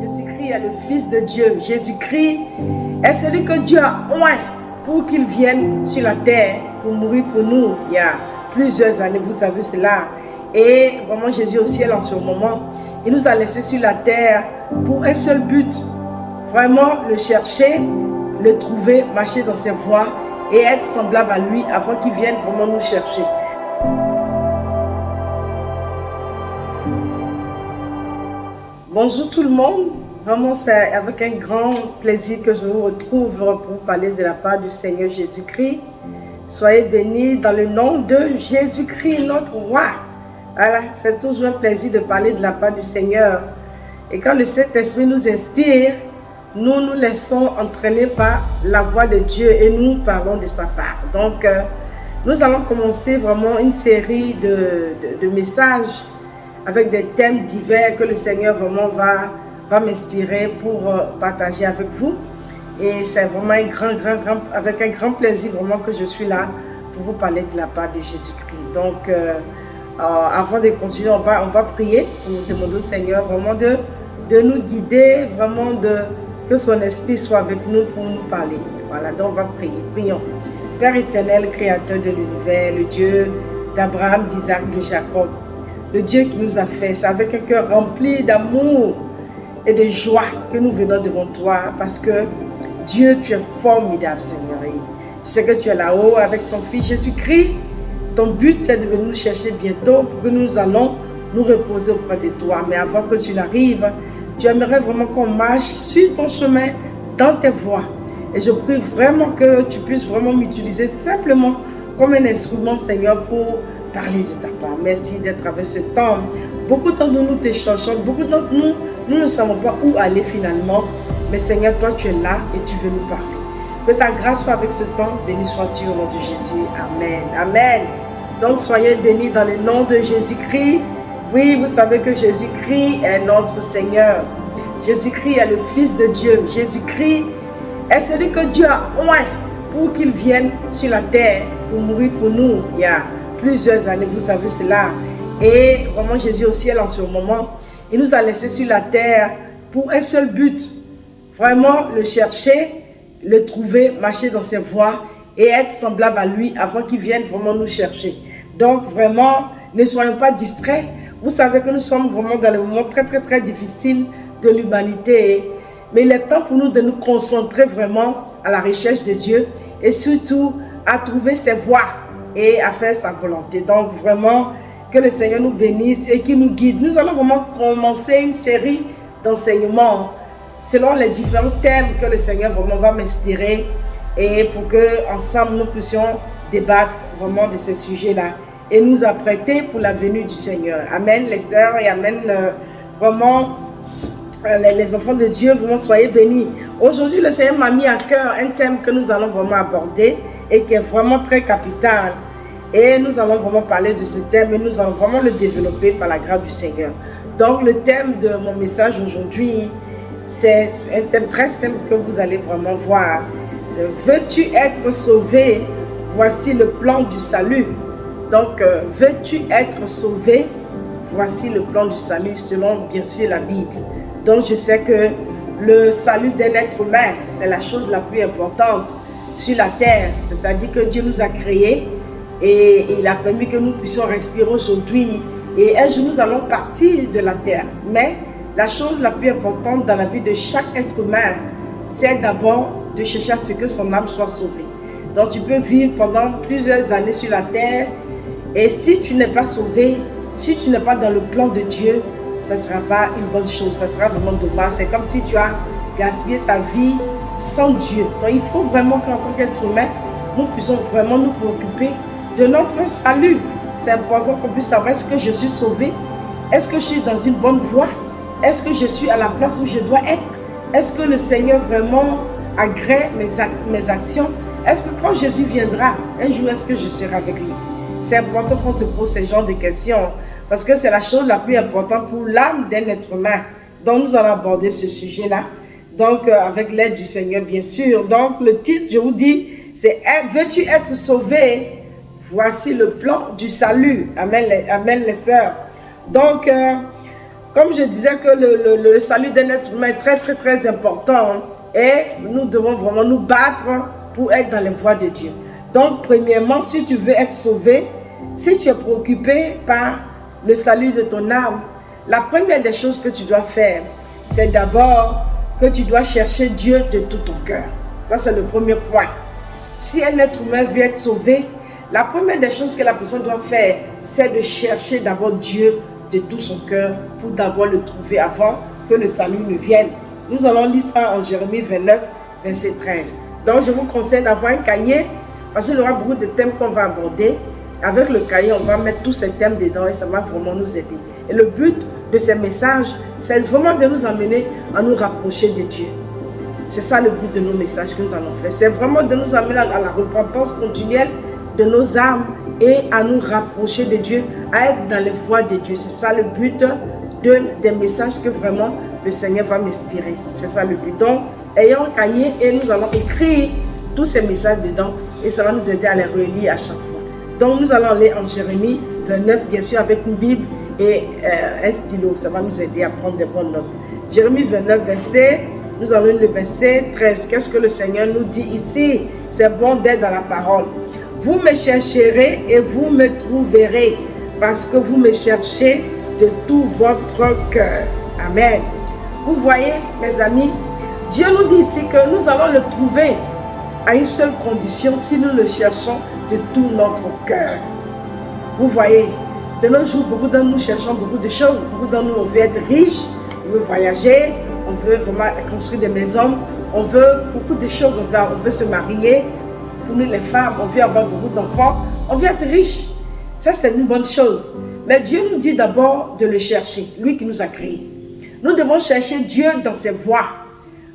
Jésus-Christ est le Fils de Dieu. Jésus-Christ est celui que Dieu a oint pour qu'il vienne sur la terre pour mourir pour nous. Il y a plusieurs années, vous savez cela. Et vraiment, Jésus au ciel en ce moment, il nous a laissé sur la terre pour un seul but. Vraiment le chercher, le trouver, marcher dans ses voies et être semblable à lui avant qu'il vienne vraiment nous chercher. Bonjour tout le monde, vraiment c'est avec un grand plaisir que je vous retrouve pour vous parler de la part du Seigneur Jésus-Christ. Soyez bénis dans le nom de Jésus-Christ, notre roi. Voilà, c'est toujours un plaisir de parler de la part du Seigneur. Et quand le Saint-Esprit nous inspire, nous nous laissons entraîner par la voix de Dieu et nous parlons de sa part. Donc, nous allons commencer vraiment une série de messages avec des thèmes divers que le Seigneur vraiment va m'inspirer pour partager avec vous. Et c'est vraiment avec un grand plaisir vraiment que je suis là pour vous parler de la part de Jésus-Christ. Donc, avant de continuer, on va prier pour demander au Seigneur vraiment de nous guider, vraiment que son esprit soit avec nous pour nous parler. Voilà, donc on va prier. Prions. Père éternel, créateur de l'univers, le Dieu d'Abraham, d'Isaac, de Jacob, le Dieu qui nous a fait, c'est avec un cœur rempli d'amour et de joie que nous venons devant toi, parce que Dieu, tu es formidable, Seigneur. Et je sais que tu es là-haut avec ton Fils Jésus-Christ. Ton but, c'est de venir nous chercher bientôt pour que nous allons nous reposer auprès de toi. Mais avant que tu n'arrives, tu aimerais vraiment qu'on marche sur ton chemin, dans tes voies. Et je prie vraiment que tu puisses vraiment m'utiliser simplement comme un instrument, Seigneur, pour parler de ta part. Merci d'être avec ce temps. Beaucoup d'entre nous te cherchons, beaucoup d'entre nous ne savons pas où aller finalement. Mais Seigneur, toi tu es là et tu veux nous parler. Que ta grâce soit avec ce temps. Béni sois-tu au nom de Jésus. Amen. Amen. Donc soyez bénis dans le nom de Jésus-Christ. Oui, vous savez que Jésus-Christ est notre Seigneur. Jésus-Christ est le Fils de Dieu. Jésus-Christ est celui que Dieu a oint pour qu'il vienne sur la terre pour mourir pour nous. Il y a plusieurs années, vous savez cela. Et vraiment Jésus au ciel en ce moment, il nous a laissé sur la terre pour un seul but. Vraiment le chercher, le trouver, marcher dans ses voies et être semblable à lui avant qu'il vienne vraiment nous chercher. Donc vraiment, ne soyons pas distraits. Vous savez que nous sommes vraiment dans le moment très difficile de l'humanité. Mais il est temps pour nous de nous concentrer vraiment à la recherche de Dieu et surtout à trouver ses voies et à faire sa volonté. Donc vraiment, que le Seigneur nous bénisse et qu'il nous guide. Nous allons vraiment commencer une série d'enseignements selon les différents thèmes que le Seigneur vraiment va m'inspirer et pour que ensemble nous puissions débattre vraiment de ces sujets-là et nous apprêter pour la venue du Seigneur. Amen les sœurs et amen vraiment les enfants de Dieu, vraiment soyez bénis. Aujourd'hui le Seigneur m'a mis à cœur un thème que nous allons vraiment aborder et qui est vraiment très capital. Et nous allons vraiment parler de ce thème et nous allons vraiment le développer par la grâce du Seigneur. Donc le thème de mon message aujourd'hui, c'est un thème très simple que vous allez vraiment voir. Veux-tu être sauvé? Voici le plan du salut. Donc, veux-tu être sauvé? Voici le plan du salut selon bien sûr la Bible. Donc je sais que le salut d'un être humain, c'est la chose la plus importante sur la terre. C'est-à-dire que Dieu nous a créés et il a permis que nous puissions respirer aujourd'hui. Et un jour nous allons partir de la terre. Mais la chose la plus importante dans la vie de chaque être humain, c'est d'abord de chercher à ce que son âme soit sauvée. Donc tu peux vivre pendant plusieurs années sur la terre et si tu n'es pas sauvé, si tu n'es pas dans le plan de Dieu, ça ne sera pas une bonne chose, ça sera vraiment dommage. C'est comme si tu as gaspillé ta vie sans Dieu. Donc il faut vraiment qu'en tant qu'être humain, nous puissions vraiment nous préoccuper de notre salut. C'est important qu'on puisse savoir, est-ce que je suis sauvé? Est-ce que je suis dans une bonne voie? Est-ce que je suis à la place où je dois être? Est-ce que le Seigneur vraiment agrée mes actions? Est-ce que quand Jésus viendra, un jour, est-ce que je serai avec lui? C'est important qu'on se pose ce genre de questions parce que c'est la chose la plus importante pour l'âme d'un être humain. Donc nous allons aborder ce sujet-là. Donc avec l'aide du Seigneur, bien sûr. Donc le titre, je vous dis, c'est « Veux-tu être sauvé? Voici le plan du salut. » Amen les sœurs. Donc Comme je disais que le salut d'un être humain est très, très, très important. Et nous devons vraiment nous battre pour être dans les voies de Dieu. Donc, premièrement, si tu veux être sauvé, si tu es préoccupé par le salut de ton âme, la première des choses que tu dois faire, c'est d'abord que tu dois chercher Dieu de tout ton cœur. Ça, c'est le premier point. Si un être humain veut être sauvé, la première des choses que la personne doit faire, c'est de chercher d'abord Dieu de tout son cœur pour d'abord le trouver avant que le salut ne vienne. Nous allons lire ça en Jérémie 29, verset 13. Donc, je vous conseille d'avoir un cahier parce qu'il y aura beaucoup de thèmes qu'on va aborder. Avec le cahier, on va mettre tous ces thèmes dedans et ça va vraiment nous aider. Et le but de ces messages, c'est vraiment de nous amener à nous rapprocher de Dieu. C'est ça le but de nos messages que nous allons faire. C'est vraiment de nous amener à la repentance continuelle de nos âmes et à nous rapprocher de Dieu, à être dans les voies de Dieu. C'est ça le but des messages que vraiment le Seigneur va m'inspirer. C'est ça le but. Donc, ayons un cahier et nous allons écrire tous ces messages dedans et ça va nous aider à les relire à chaque fois. Donc, nous allons aller en Jérémie 29, bien sûr, avec une Bible et un stylo. Ça va nous aider à prendre des bonnes notes. Jérémie 29, nous allons le verset 13. Qu'est-ce que le Seigneur nous dit ici? C'est bon d'être dans la parole. Vous me chercherez et vous me trouverez parce que vous me cherchez de tout votre cœur. Amen. Vous voyez, mes amis, Dieu nous dit ici que nous allons le trouver à une seule condition si nous le cherchons de tout notre cœur. Vous voyez, de nos jours, beaucoup d'entre nous cherchons beaucoup de choses. Beaucoup d'entre nous, on veut être riche, on veut voyager, on veut vraiment construire des maisons, on veut beaucoup de choses, on veut se marier. Pour nous les femmes, on veut avoir beaucoup d'enfants, on veut être riche. Ça, c'est une bonne chose. Mais Dieu nous dit d'abord de le chercher, lui qui nous a créés. Nous devons chercher Dieu dans ses voies.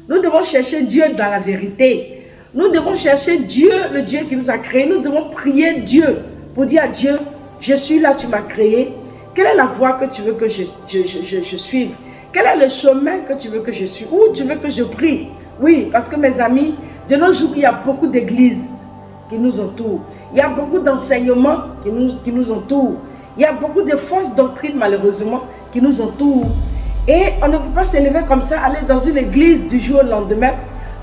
Nous devons chercher Dieu dans la vérité. Nous devons chercher Dieu, le Dieu qui nous a créés. Nous devons prier Dieu pour dire à Dieu, je suis là, tu m'as créé. Quelle est la voie que tu veux que je suive? Quel est le chemin que tu veux que je suive? Où tu veux que je prie? Oui, parce que mes amis, de nos jours, il y a beaucoup d'églises qui nous entourent. Il y a beaucoup d'enseignements qui nous entourent. Il y a beaucoup de fausses doctrines, malheureusement, qui nous entourent. Et on ne peut pas s'élever comme ça, aller dans une église du jour au lendemain,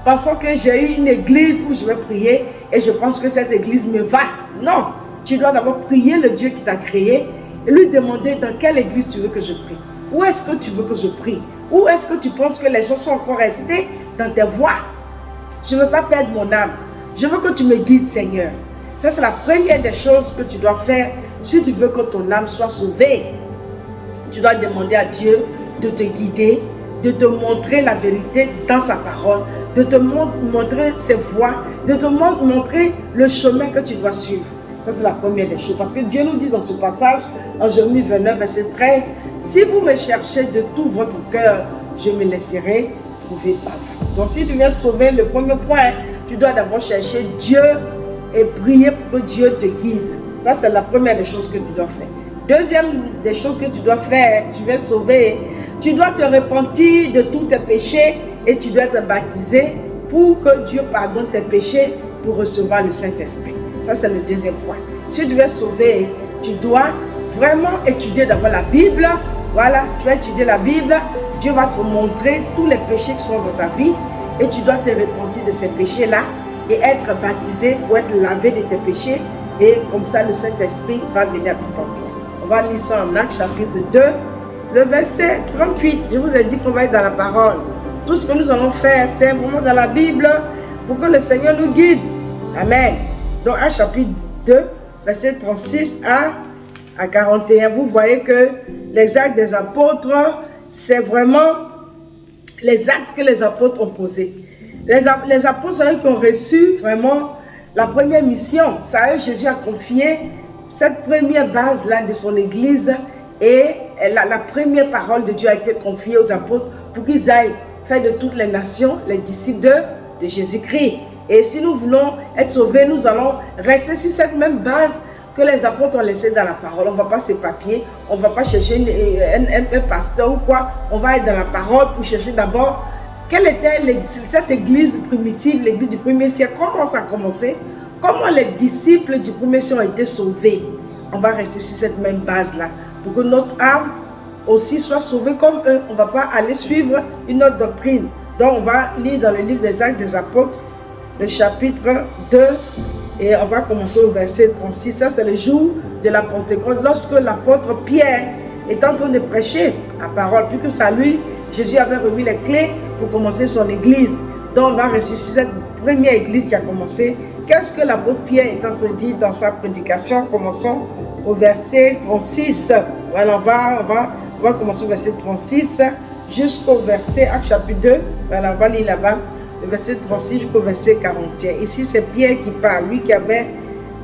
pensant que j'ai eu une église où je vais prier et je pense que cette église me va. Non, tu dois d'abord prier le Dieu qui t'a créé et lui demander dans quelle église tu veux que je prie. Où est-ce que tu veux que je prie? Où est-ce que tu penses que les gens sont encore restés dans tes voies? Je ne veux pas perdre mon âme. Je veux que tu me guides, Seigneur. Ça, c'est la première des choses que tu dois faire si tu veux que ton âme soit sauvée. Tu dois demander à Dieu de te guider, de te montrer la vérité dans sa parole, de te montrer ses voies, de te montrer le chemin que tu dois suivre. Ça, c'est la première des choses. Parce que Dieu nous dit dans ce passage, en Jérémie 29, verset 13, « Si vous me cherchez de tout votre cœur, je me laisserai trouver par vous. » Donc, si tu viens sauver, le premier point, tu dois d'abord chercher Dieu et prier pour que Dieu te guide. Ça, c'est la première des choses que tu dois faire. Deuxième des choses que tu dois faire, tu veux sauver, tu dois te repentir de tous tes péchés et tu dois te baptiser pour que Dieu pardonne tes péchés pour recevoir le Saint-Esprit. Ça, c'est le deuxième point. Si tu veux sauver, tu dois vraiment étudier d'abord la Bible. Voilà, tu vas étudier la Bible. Dieu va te montrer tous les péchés qui sont dans ta vie et tu dois te repentir de ces péchés-là et être baptisé pour être lavé de tes péchés. Et comme ça, le Saint-Esprit va venir pour ton cœur. On va lire ça en Actes chapitre 2, le verset 38. Je vous ai dit qu'on va être dans la parole. Tout ce que nous allons faire, c'est vraiment dans la Bible pour que le Seigneur nous guide. Amen. Donc, Actes chapitre 2, verset 36 à 41. Vous voyez que les actes des apôtres, c'est vraiment les actes que les apôtres ont posés. Les apôtres, c'est eux qui ont reçu vraiment la première mission. C'est à eux que Jésus a confié cette première base-là de son église et la première parole de Dieu a été confiée aux apôtres pour qu'ils aillent faire de toutes les nations les disciples de Jésus-Christ. Et si nous voulons être sauvés, nous allons rester sur cette même base que les apôtres ont laissée dans la parole. On ne va pas s'éparpiller, on ne va pas chercher un pasteur ou quoi. On va être dans la parole pour chercher d'abord quelle était cette église primitive, l'église du premier siècle, comment ça a commencé, comment les disciples du premier siècle ont été sauvés. On va rester sur cette même base-là pour que notre âme aussi soient sauvés comme eux. On ne va pas aller suivre une autre doctrine. Donc on va lire dans le livre des Actes des Apôtres, le chapitre 2, et on va commencer au verset 36. Ça, c'est le jour de la Pentecôte, lorsque l'apôtre Pierre est en train de prêcher la parole, puis que ça lui, Jésus avait remis les clés pour commencer son église. Donc on va ressusciter cette première église qui a commencé. Qu'est-ce que l'apôtre Pierre est en train de dire dans sa prédication? Commençons au verset 36. Voilà, on va commencer au verset 36 jusqu'au verset, Acte chapitre 2. Voilà, on va lire là-bas, le verset 36 jusqu'au verset 41. Ici, c'est Pierre qui parle, lui qui avait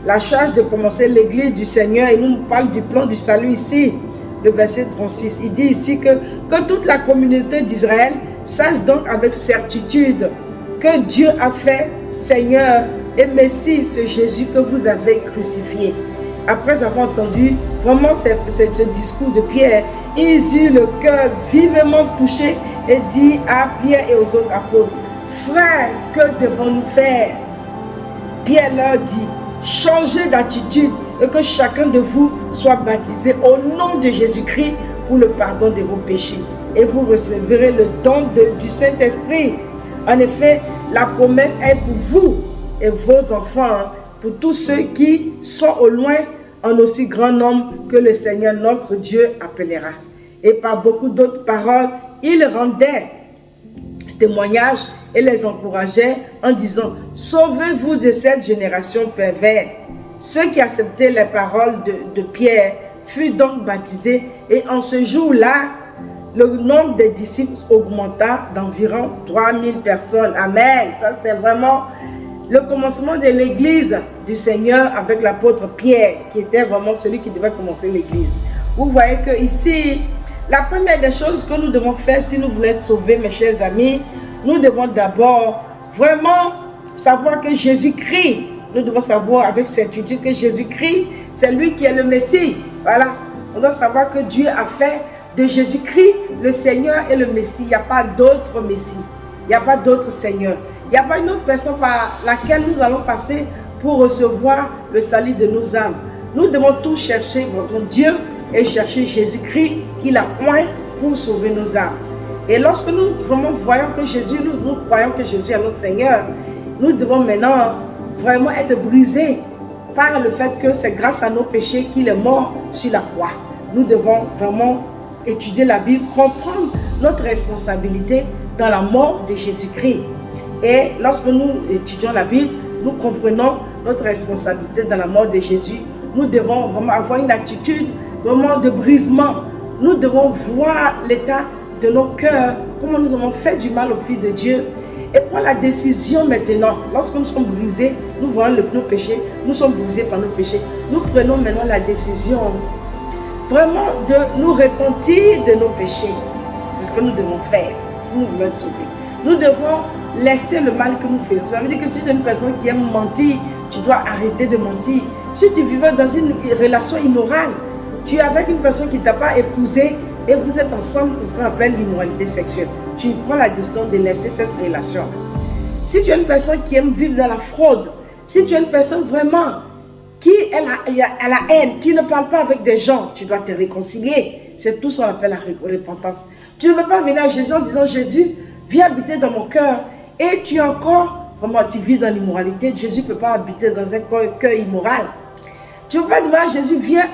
la charge de commencer l'église du Seigneur. Il nous parle du plan du salut ici, le verset 36. Il dit ici que toute la communauté d'Israël sache donc avec certitude que Dieu a fait Seigneur et Messie ce Jésus que vous avez crucifié. Après avoir entendu vraiment ce discours de Pierre, ils eurent le cœur vivement touché et dit à Pierre et aux autres apôtres, frères, que devons-nous faire? Pierre leur dit, changez d'attitude et que chacun de vous soit baptisé au nom de Jésus-Christ pour le pardon de vos péchés. Et vous recevrez le don du Saint-Esprit. En effet, la promesse est pour vous et vos enfants, pour tous ceux qui sont au loin, en aussi grand nombre que le Seigneur notre Dieu appellera. Et par beaucoup d'autres paroles, il rendait témoignage et les encourageait en disant, sauvez-vous de cette génération perverse. Ceux qui acceptaient les paroles de Pierre furent donc baptisés, et en ce jour-là, le nombre des disciples augmenta d'environ 3000 personnes. Amen. Ça, c'est vraiment le commencement de l'église du Seigneur avec l'apôtre Pierre, qui était vraiment celui qui devait commencer l'église. Vous voyez que ici, la première des choses que nous devons faire si nous voulons être sauvés, mes chers amis, nous devons d'abord vraiment savoir que Jésus-Christ, nous devons savoir avec certitude que Jésus-Christ, c'est lui qui est le Messie. Voilà, on doit savoir que Dieu a fait de Jésus-Christ le Seigneur et le Messie. Il n'y a pas d'autre Messie, il n'y a pas d'autre Seigneur. Il n'y a pas une autre personne par laquelle nous allons passer pour recevoir le salut de nos âmes. Nous devons tous chercher votre Dieu et chercher Jésus-Christ qui l'a oint pour sauver nos âmes. Et lorsque nous vraiment voyons que Jésus, nous croyons que Jésus est notre Seigneur, nous devons maintenant vraiment être brisés par le fait que c'est grâce à nos péchés qu'il est mort sur la croix. Nous devons vraiment étudier la Bible, comprendre notre responsabilité dans la mort de Jésus-Christ. Et lorsque nous étudions la Bible, nous comprenons notre responsabilité dans la mort de Jésus. Nous devons vraiment avoir une attitude vraiment de brisement. Nous devons voir l'état de nos cœurs, comment nous avons fait du mal au Fils de Dieu. Et prendre la décision maintenant, lorsque nous sommes brisés, nous voyons nos péchés, nous sommes brisés par nos péchés. Nous prenons maintenant la décision vraiment de nous repentir de nos péchés. C'est ce que nous devons faire si nous voulons être sauvés. Nous devons laisser le mal que nous faisons. Ça veut dire que si tu es une personne qui aime mentir, tu dois arrêter de mentir. Si tu vivais dans une relation immorale, tu es avec une personne qui ne t'a pas épousé et vous êtes ensemble, c'est ce qu'on appelle l'immoralité sexuelle. Tu prends la décision de laisser cette relation. Si tu es une personne qui aime vivre dans la fraude, si tu es une personne vraiment qui a la haine, qui ne parle pas avec des gens, tu dois te réconcilier. C'est tout ce qu'on appelle la repentance. Tu ne peux pas venir à Jésus en disant, Jésus, viens habiter dans mon cœur. Et tu es encore, vraiment, tu vis dans l'immoralité. Jésus ne peut pas habiter dans un cœur immoral. Tu ne peux pas demander à Jésus, viens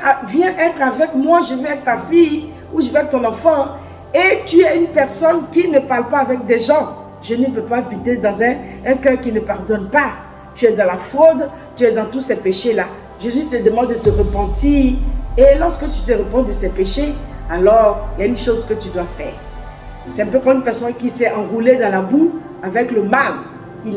être avec moi, je vais être ta fille ou je vais être ton enfant. Et tu es une personne qui ne parle pas avec des gens. Je ne peux pas habiter dans un cœur qui ne pardonne pas. Tu es dans la fraude, tu es dans tous ces péchés-là. Jésus te demande de te repentir. Et lorsque tu te repens de ces péchés, alors il y a une chose que tu dois faire. C'est un peu comme une personne qui s'est enroulée dans la boue avec le mal. Il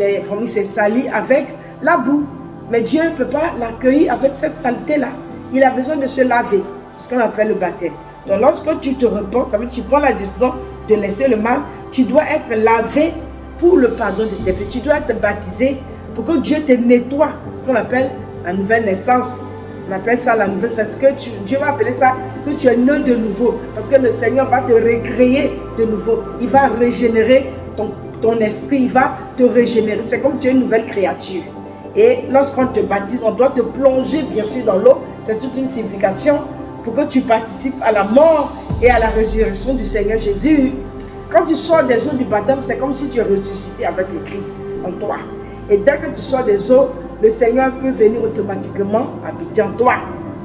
s'est sali avec la boue. Mais Dieu ne peut pas l'accueillir avec cette saleté-là. Il a besoin de se laver. C'est ce qu'on appelle le baptême. Donc lorsque tu te repens, ça veut dire que tu prends la décision de laisser le mal, tu dois être lavé pour le pardon de tes péchés. Tu dois être baptisé pour que Dieu te nettoie. C'est ce qu'on appelle la nouvelle naissance. On appelle ça la nouvelle naissance. Dieu va appeler ça que tu es né de nouveau. Parce que le Seigneur va te recréer de nouveau. Il va régénérer ton esprit. Il va te régénérer. C'est comme tu es une nouvelle créature. Et lorsqu'on te baptise, on doit te plonger bien sûr dans l'eau. C'est toute une signification pour que tu participes à la mort et à la résurrection du Seigneur Jésus. Quand tu sors des eaux du baptême, c'est comme si tu es ressuscité avec le Christ en toi. Et dès que tu sors des eaux, le Seigneur peut venir automatiquement habiter en toi.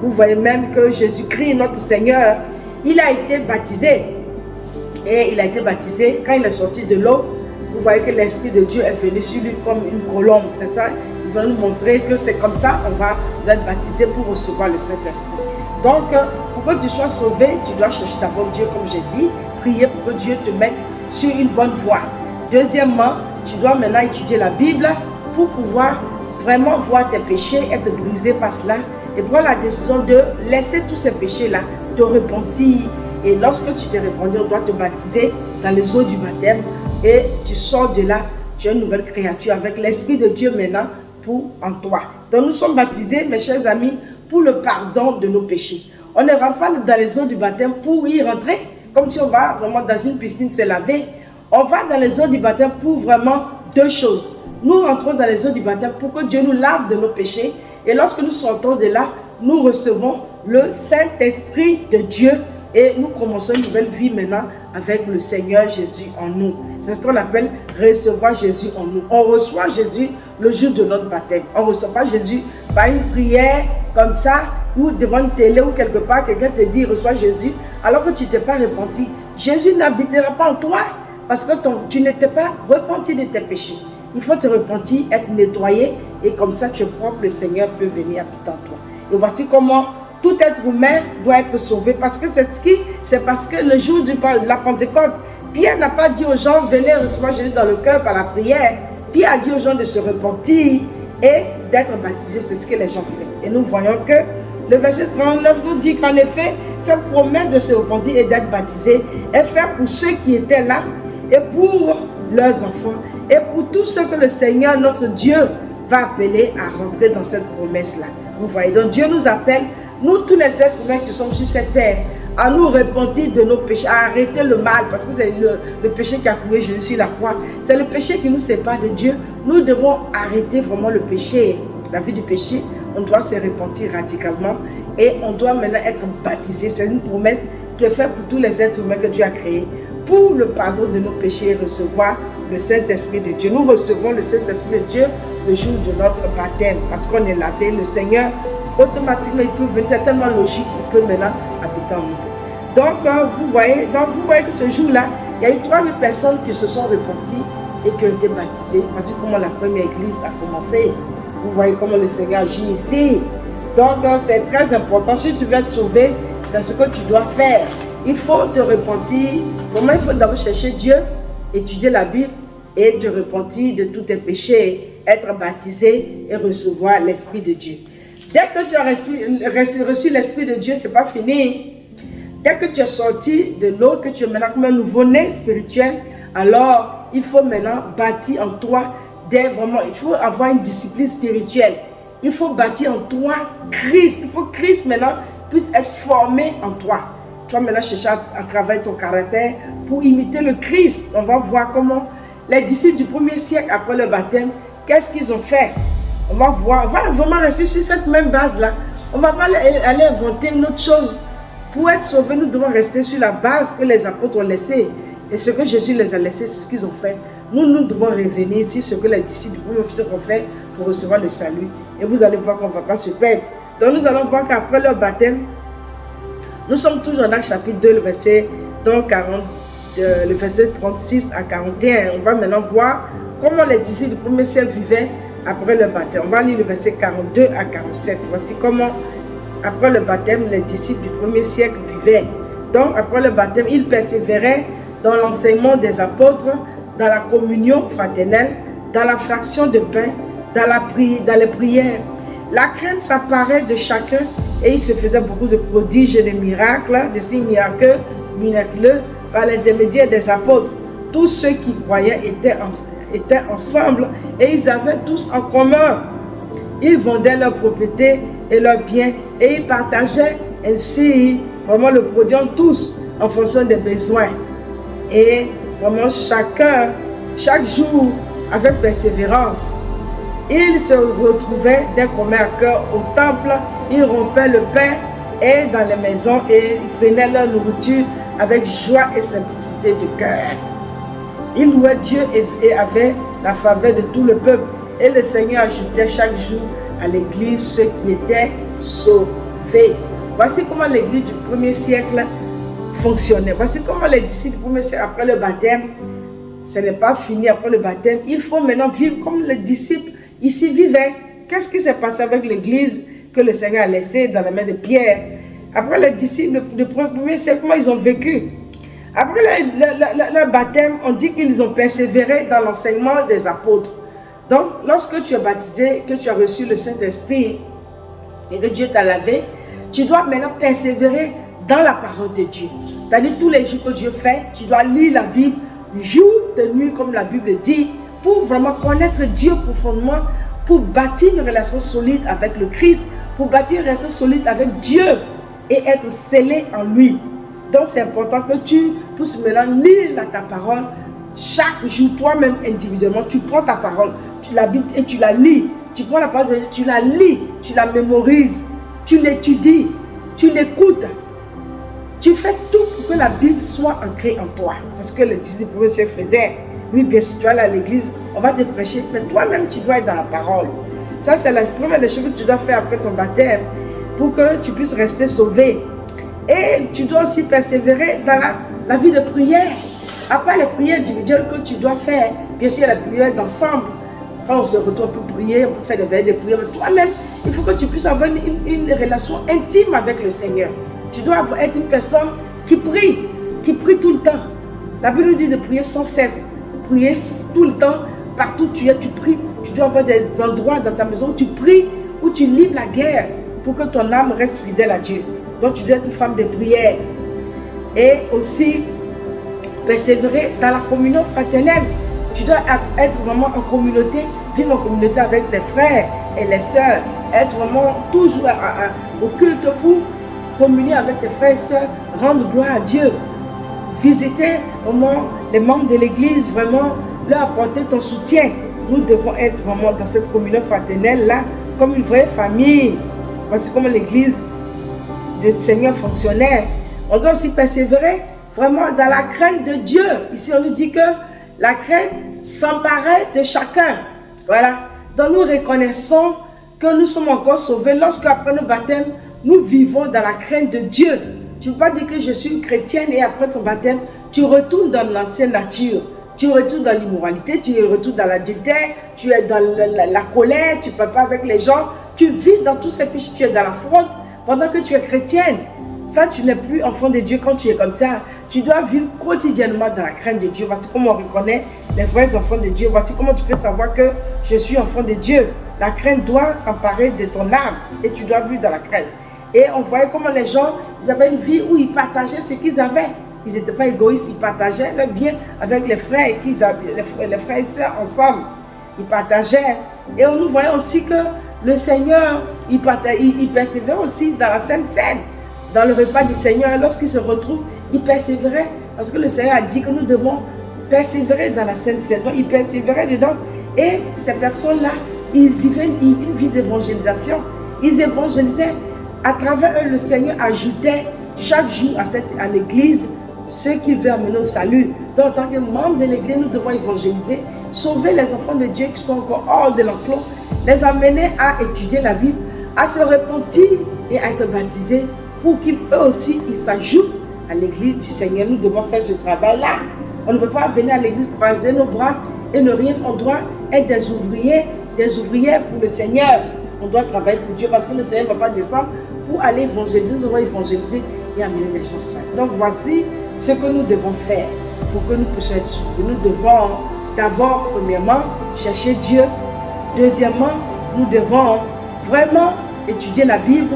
Vous voyez même que Jésus-Christ, notre Seigneur, il a été baptisé. Et il a été baptisé, quand il est sorti de l'eau, vous voyez que l'Esprit de Dieu est venu sur lui comme une colombe. C'est ça, il va nous montrer que c'est comme ça on va être baptisé pour recevoir le Saint-Esprit. Donc, pour que tu sois sauvé, tu dois chercher d'abord Dieu, comme j'ai dit, prier pour que Dieu te mette sur une bonne voie. Deuxièmement, tu dois maintenant étudier la Bible pour pouvoir vraiment voir tes péchés, être brisé par cela et prendre la décision de laisser tous ces péchés-là, te repentir. Et lorsque tu t'es repenti, on doit te baptiser dans les eaux du baptême et tu sors de là, tu es une nouvelle créature avec l'Esprit de Dieu maintenant en toi. Donc nous sommes baptisés, mes chers amis, pour le pardon de nos péchés. On ne rentre pas dans les eaux du baptême pour y rentrer, comme si on va vraiment dans une piscine se laver. On va dans les eaux du baptême pour vraiment deux choses. Nous rentrons dans les eaux du baptême pour que Dieu nous lave de nos péchés. Et lorsque nous sortons de là, nous recevons le Saint-Esprit de Dieu et nous commençons une nouvelle vie maintenant avec le Seigneur Jésus en nous. C'est ce qu'on appelle recevoir Jésus en nous. On reçoit Jésus le jour de notre baptême. On ne reçoit pas Jésus par une prière comme ça, ou devant une télé ou quelque part, quelqu'un te dit reçois Jésus, alors que tu ne t'es pas repenti. Jésus n'habitera pas en toi parce que tu n'étais pas repenti de tes péchés. Il faut te repentir, être nettoyé, et comme ça tu es propre, le Seigneur peut venir habiter en toi. Et voici comment tout être humain doit être sauvé, parce que c'est parce que le jour de la Pentecôte, Pierre n'a pas dit aux gens venez recevoir Jésus dans le cœur par la prière. Pierre a dit aux gens de se repentir et d'être baptisés. C'est ce que les gens font. Et nous voyons que le verset 39 nous dit qu'en effet, cette promesse de se repentir et d'être baptisé est faite pour ceux qui étaient là et pour leurs enfants et pour tous ceux que le Seigneur, notre Dieu, va appeler à rentrer dans cette promesse-là. Vous voyez, donc Dieu nous appelle, nous tous les êtres humains qui sommes sur cette terre, à nous repentir de nos péchés, à arrêter le mal, parce que c'est le péché qui a couru Jésus sur la croix. C'est le péché qui nous sépare de Dieu. Nous devons arrêter vraiment le péché, la vie du péché. On doit se repentir radicalement et on doit maintenant être baptisé. C'est une promesse qui est faite pour tous les êtres humains que Dieu a créés, pour le pardon de nos péchés et recevoir le Saint-Esprit de Dieu. Nous recevons le Saint-Esprit de Dieu le jour de notre baptême, parce qu'on est lavé. Le Seigneur, automatiquement, il peut venir, c'est tellement logique, il peut maintenant habiter en nous. Donc, vous voyez que ce jour-là, il y a eu 3000 personnes qui se sont repenties et qui ont été baptisées. Voici comment la première église a commencé. Vous voyez comment le Seigneur agit ici. Donc, c'est très important. Si tu veux être sauvé, c'est ce que tu dois faire. Il faut te repentir. Vraiment, il faut d'abord chercher Dieu, étudier la Bible et te repentir de tous tes péchés, être baptisé et recevoir l'Esprit de Dieu. Dès que tu as reçu l'Esprit de Dieu, ce n'est pas fini. Dès que tu es sorti de l'eau, que tu es maintenant comme un nouveau-né spirituel, alors il faut maintenant bâtir en toi il faut avoir une discipline spirituelle. Il faut bâtir en toi Christ. Il faut que Christ maintenant puisse être formé en toi. Tu vas maintenant chercher à travailler ton caractère pour imiter le Christ. On va voir comment les disciples du premier siècle après le baptême, qu'est-ce qu'ils ont fait. On va voir, on va vraiment rester sur cette même base-là. On ne va pas aller inventer une autre chose. Pour être sauvés, nous devons rester sur la base que les apôtres ont laissée. Et ce que Jésus les a laissés, c'est ce qu'ils ont fait. Nous devons revenir sur ce que les disciples du premier siècle ont fait pour recevoir le salut. Et vous allez voir qu'on ne va pas se perdre. Donc nous allons voir qu'après leur baptême, nous sommes toujours dans Actes chapitre 2, le verset 36 à 41. On va maintenant voir comment les disciples du premier siècle vivaient après le baptême. On va lire le verset 42 à 47. Voici comment, après le baptême, les disciples du premier siècle vivaient. Donc, après le baptême, ils persévéraient dans l'enseignement des apôtres, dans la communion fraternelle, dans la fraction de pain, dans les prières. La crainte s'apparaît de chacun et il se faisait beaucoup de prodiges et de miracles, des signes miraculeux par l'intermédiaire des apôtres. Tous ceux qui croyaient étaient ensemble et ils avaient tous en commun. Ils vendaient leurs propriétés et leurs biens et ils partageaient ainsi vraiment le produit tous en fonction des besoins. Et vraiment chaque jour avec persévérance, ils se retrouvaient d'un commun cœur au temple, ils rompaient le pain et dans les maisons et ils prenaient leur nourriture avec joie et simplicité de cœur. Ils louaient Dieu et avaient la faveur de tout le peuple. Et le Seigneur ajoutait chaque jour à l'église ceux qui étaient sauvés. Voici comment l'église du premier siècle fonctionnait. Voici comment les disciples du premier siècle, après le baptême, ce n'est pas fini après le baptême. Il faut maintenant vivre comme les disciples ici vivaient. Qu'est-ce qui s'est passé avec l'église que le Seigneur a laissée dans la main de Pierre? Après les disciples du premier siècle, comment ils ont vécu? Après leur baptême, on dit qu'ils ont persévéré dans l'enseignement des apôtres. Donc, lorsque tu es baptisé, que tu as reçu le Saint-Esprit et que Dieu t'a lavé, tu dois maintenant persévérer dans la parole de Dieu. C'est-à-dire tous les jours que Dieu fait, tu dois lire la Bible jour de nuit, comme la Bible dit, pour vraiment connaître Dieu profondément, pour bâtir une relation solide avec le Christ, pour bâtir une relation solide avec Dieu et être scellé en lui. Donc c'est important que tu puisses maintenant lire ta parole chaque jour, toi-même individuellement. Tu prends ta parole, la Bible, et tu la lis. Tu prends la parole de Dieu, tu la lis, tu la mémorises, tu l'étudies, tu l'écoutes. Tu fais tout pour que la Bible soit ancrée en toi. C'est ce que les disciples faisaient. Oui, bien sûr, tu vas aller à l'église, on va te prêcher, mais toi-même, tu dois être dans la parole. Ça, c'est la première des choses que tu dois faire après ton baptême pour que tu puisses rester sauvé. Et tu dois aussi persévérer dans la vie de prière. Après les prières individuelles que tu dois faire, bien sûr, il y a la prière d'ensemble. Quand on se retrouve, on peut prier, on peut faire des veillées de prière. Mais toi-même, il faut que tu puisses avoir une relation intime avec le Seigneur. Tu dois être une personne qui prie tout le temps. La Bible nous dit de prier sans cesse. Prier tout le temps, partout où tu es, tu pries. Tu dois avoir des endroits dans ta maison où tu pries, où tu livres la guerre pour que ton âme reste fidèle à Dieu. Donc tu dois être une femme de prière. Et aussi persévérer dans la communion fraternelle. Tu dois être vraiment en communauté, vivre en communauté avec les frères et les sœurs. Être vraiment toujours au culte pour communier avec tes frères et sœurs, rendre gloire à Dieu. Visiter vraiment les membres de l'église, vraiment leur apporter ton soutien. Nous devons être vraiment dans cette communion fraternelle-là comme une vraie famille. Voici comment l'église du Seigneur fonctionnait. On doit aussi persévérer vraiment dans la crainte de Dieu. Ici, on nous dit que la crainte s'emparait de chacun. Voilà. Donc, nous reconnaissons que nous sommes encore sauvés lorsque, après nos baptêmes, nous vivons dans la crainte de Dieu. Tu ne peux pas dire que je suis chrétienne et après ton baptême, tu retournes dans l'ancienne nature. Tu retournes dans l'immoralité, tu retournes dans l'adultère, tu es dans la colère, tu ne parles pas avec les gens. Tu vis dans tous ces péchés, tu es dans la fraude pendant que tu es chrétienne. Ça, tu n'es plus enfant de Dieu quand tu es comme ça. Tu dois vivre quotidiennement dans la crainte de Dieu. Voici comment on reconnaît les vrais enfants de Dieu. Voici comment tu peux savoir que je suis enfant de Dieu. La crainte doit s'emparer de ton âme et tu dois vivre dans la crainte. Et on voyait comment les gens, ils avaient une vie où ils partageaient ce qu'ils avaient. Ils n'étaient pas égoïstes, ils partageaient leur bien avec les frères et sœurs ensemble. Ils partageaient. Et on nous voyait aussi que le Seigneur, il persévérait aussi dans la Sainte Seine. Dans le repas du Seigneur, lorsqu'il se retrouve, il persévérait parce que le Seigneur a dit que nous devons persévérer dans la Sainte Seine. Donc, il persévérait dedans. Et ces personnes-là, ils vivaient une vie d'évangélisation. Ils évangélisaient. À travers eux, le Seigneur ajoutait chaque jour à l'église ceux qui veulent amener au salut. Donc, en tant que membre de l'église, nous devons évangéliser, sauver les enfants de Dieu qui sont encore hors de l'enclos, les amener à étudier la Bible, à se repentir et à être baptisés pour qu'eux aussi, ils s'ajoutent à l'église du Seigneur. Nous devons faire ce travail-là. On ne peut pas venir à l'église croiser nos bras et ne rien faire. On doit être des ouvriers, des ouvrières pour le Seigneur. On doit travailler pour Dieu parce que le Seigneur ne va pas descendre pour aller évangéliser. Nous devons évangéliser et amener les gens saints. Donc voici ce que nous devons faire pour que nous puissions être sauvés. Nous devons d'abord, premièrement, chercher Dieu. Deuxièmement, nous devons vraiment étudier la Bible,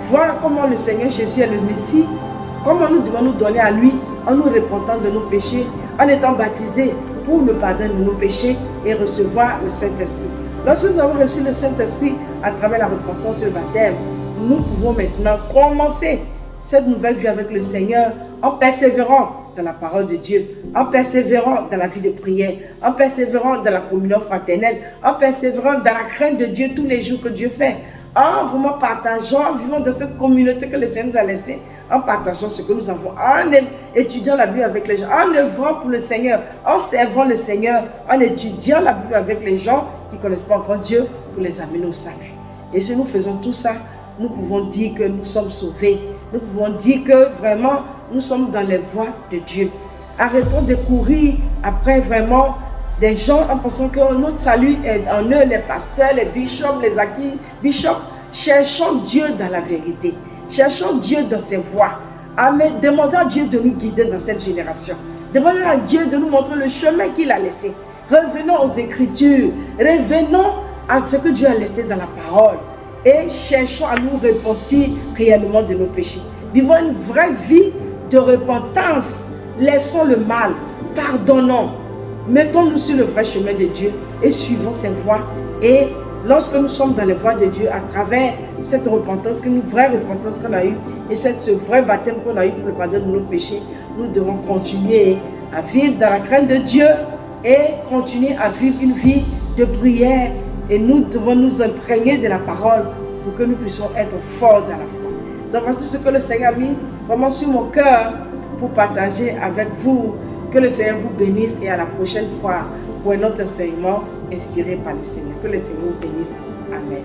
voir comment le Seigneur Jésus est le Messie, comment nous devons nous donner à lui en nous repentant de nos péchés, en étant baptisés pour le pardon de nos péchés et recevoir le Saint-Esprit. Lorsque nous avons reçu le Saint-Esprit à travers la repentance et le baptême, nous pouvons maintenant commencer cette nouvelle vie avec le Seigneur en persévérant dans la parole de Dieu, en persévérant dans la vie de prière, en persévérant dans la communion fraternelle, en persévérant dans la crainte de Dieu tous les jours que Dieu fait, en vraiment partageant, vivant dans cette communauté que le Seigneur nous a laissée, en partageant ce que nous avons, en étudiant la Bible avec les gens, en œuvrant pour le Seigneur, en servant le Seigneur, en étudiant la Bible avec les gens qui ne connaissent pas encore Dieu pour les amener au salut. Et si nous faisons tout ça, nous pouvons dire que nous sommes sauvés. Nous pouvons dire que vraiment nous sommes dans les voies de Dieu. Arrêtons de courir après vraiment des gens en pensant que notre salut est en eux, les pasteurs, les bishops, les archibishops. Cherchons Dieu dans la vérité. Cherchons Dieu dans ses voies. Amen. Demandons à Dieu de nous guider dans cette génération. Demandons à Dieu de nous montrer le chemin qu'il a laissé. Revenons aux Écritures. Revenons à ce que Dieu a laissé dans la parole. Et cherchons à nous repentir réellement de nos péchés. Vivons une vraie vie de repentance. Laissons le mal. Pardonnons. Mettons-nous sur le vrai chemin de Dieu et suivons ses voies. Et lorsque nous sommes dans les voies de Dieu, à travers cette repentance, une vraie repentance qu'on a eue et ce vrai baptême qu'on a eu pour le pardon de nos péchés, nous devons continuer à vivre dans la crainte de Dieu et continuer à vivre une vie de prière. Et nous devons nous imprégner de la parole pour que nous puissions être forts dans la foi. Donc voici ce que le Seigneur a mis vraiment sur mon cœur pour partager avec vous. Que le Seigneur vous bénisse et à la prochaine fois pour un autre enseignement inspiré par le Seigneur. Que le Seigneur vous bénisse. Amen.